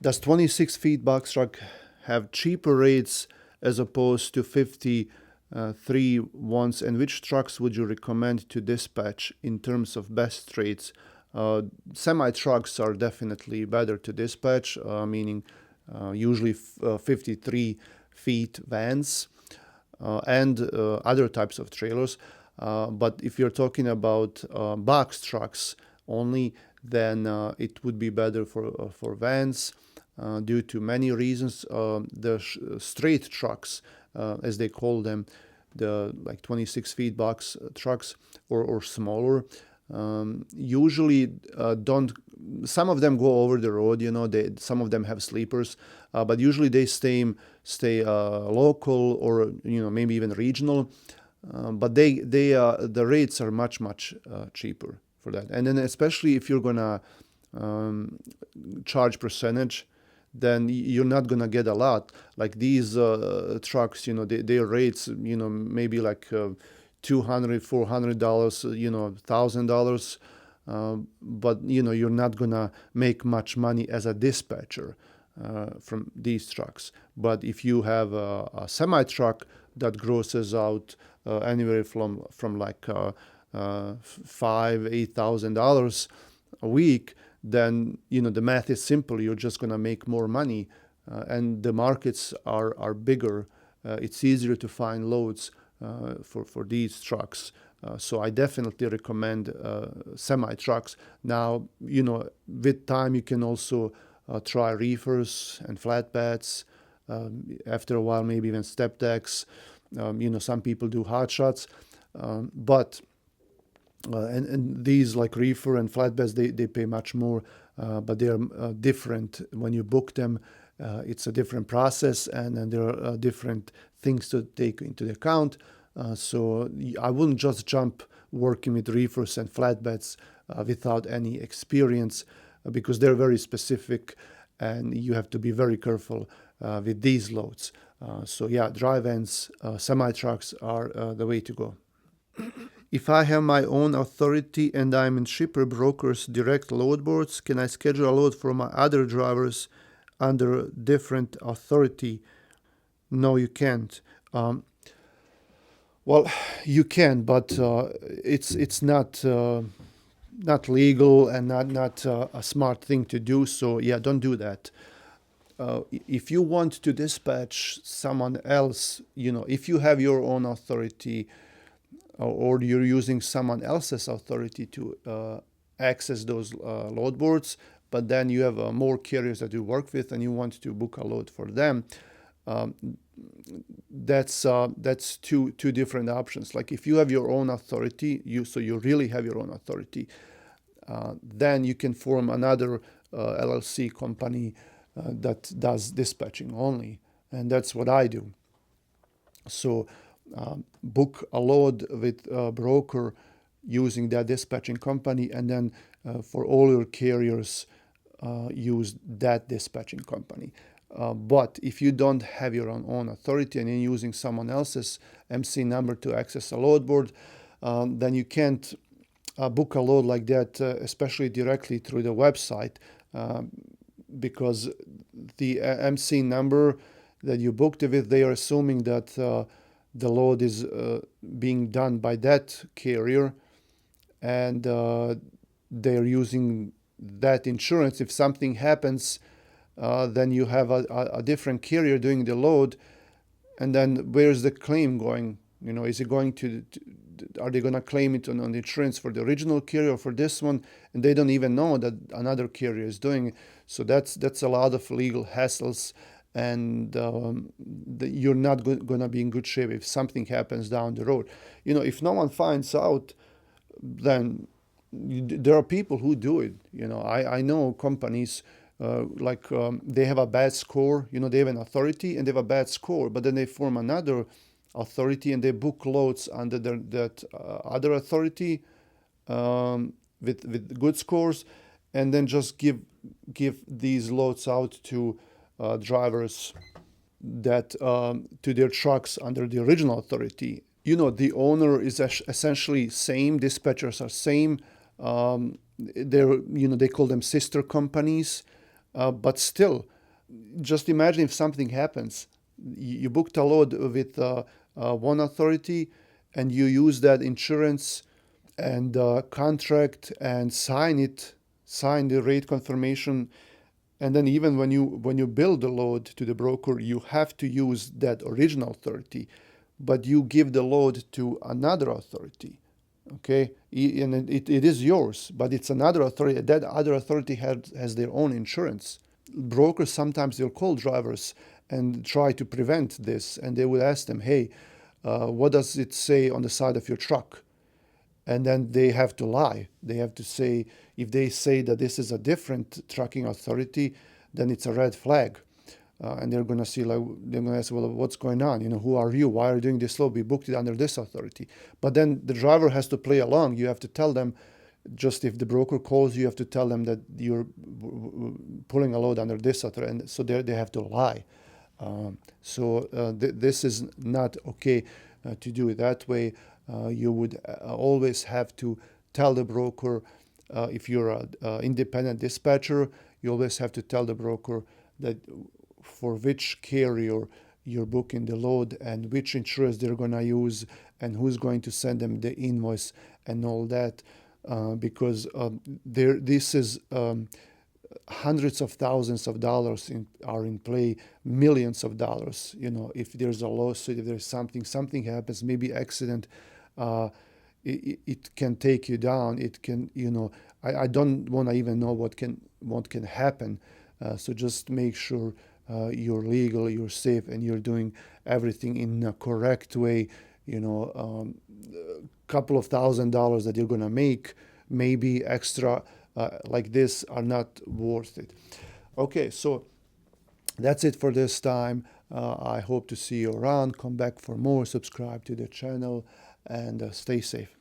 Does 26 feet box truck have cheaper rates as opposed to 53 ones? And which trucks would you recommend to dispatch in terms of best rates? Semi trucks are definitely better to dispatch, meaning usually 53 feet vans and other types of trailers. But if you're talking about box trucks only, then it would be better for vans due to many reasons. The straight trucks, as they call them, the like 26 feet box trucks or smaller, usually don't. Some of them go over the road. Some of them have sleepers, but usually they stay local or maybe even regional. But the rates are much cheaper for that. And then especially if you're gonna charge percentage, then you're not gonna get a lot. Like these trucks, their rates, maybe like $200, $400, $1,000. But you're not gonna make much money as a dispatcher from these trucks. But if you have a semi truck that grosses out anywhere from like $5,000, $8,000 a week, then the math is simple. You're just gonna make more money, and the markets are bigger. It's easier to find loads for these trucks. So I definitely recommend semi trucks. Now, with time you can also try reefers and flatbeds. After a while, maybe even step decks. Some people do hot shots, but and these like reefer and flatbeds, they pay much more, but they are different when you book them. It's a different process, and there are different things to take into account. So I wouldn't just jump working with reefers and flatbeds without any experience, because they're very specific, and you have to be very careful with these loads. So yeah, dry vans, semi trucks are the way to go. If I have my own authority and I'm in shipper brokers direct load boards, can I schedule a load for my other drivers under different authority? No, you can't. Well, you can, but it's not legal and not a smart thing to do. So yeah, don't do that. If you want to dispatch someone else, if you have your own authority, or you're using someone else's authority to access those load boards, but then you have more carriers that you work with and you want to book a load for them, um, that's two different options. Like if you have your own authority, you really have your own authority, then you can form another LLC company that does dispatching only, and that's what I do. So book a load with a broker using that dispatching company, and then for all your carriers, use that dispatching company. But if you don't have your own authority and you're using someone else's MC number to access a load board, then you can't book a load like that, especially directly through the website, because the MC number that you booked it with, they are assuming that the load is being done by that carrier, and they're using that insurance. If something happens, then you have a different carrier doing the load, and then where's the claim going? Is it going to are they going to claim it on the insurance for the original carrier or for this one? And they don't even know that another carrier is doing it. So that's a lot of legal hassles, and you're not going to be in good shape if something happens down the road. If no one finds out, then there are people who do it. I know companies they have a bad score. They have an authority and they have a bad score, but then they form another authority and they book loads under that other authority, with good scores, and then just give these loads out to drivers that to their trucks under the original authority. The owner is essentially same, dispatchers are same. They call them sister companies, But still, just imagine if something happens. You booked a load with one authority, and you use that insurance and contract and sign the rate confirmation, and then even when you bill the load to the broker, you have to use that original authority, but you give the load to another authority. Okay, and it is yours, but it's another authority. That other authority has their own insurance. Brokers sometimes they'll call drivers and try to prevent this, and they will ask them, hey, what does it say on the side of your truck? And then they have to lie. They have to say, if they say that this is a different trucking authority, then it's a red flag. And they're gonna see, like, they're gonna ask, well, what's going on? Who are you? Why are you doing this load? We booked it under this authority. But then the driver has to play along. You have to tell them, just if the broker calls, you have to tell them that you're pulling a load under this authority, and so they have to lie. This is not okay to do it that way. You would always have to tell the broker, if you're an independent dispatcher, you always have to tell the broker that for which carrier you're booking the load and which insurance they're going to use and who's going to send them the invoice and all that, because this is hundreds of thousands of dollars are in play, millions of dollars. If there's a lawsuit, if there's something happens, maybe accident, it can take you down. It can, I don't want to even know what can happen. So just make sure you're legal, you're safe, and you're doing everything in a correct way. Couple of $1,000s that you're gonna make, maybe extra like this, are not worth it. Okay, so that's it for this time. I hope to see you around. Come back for more. Subscribe to the channel and stay safe.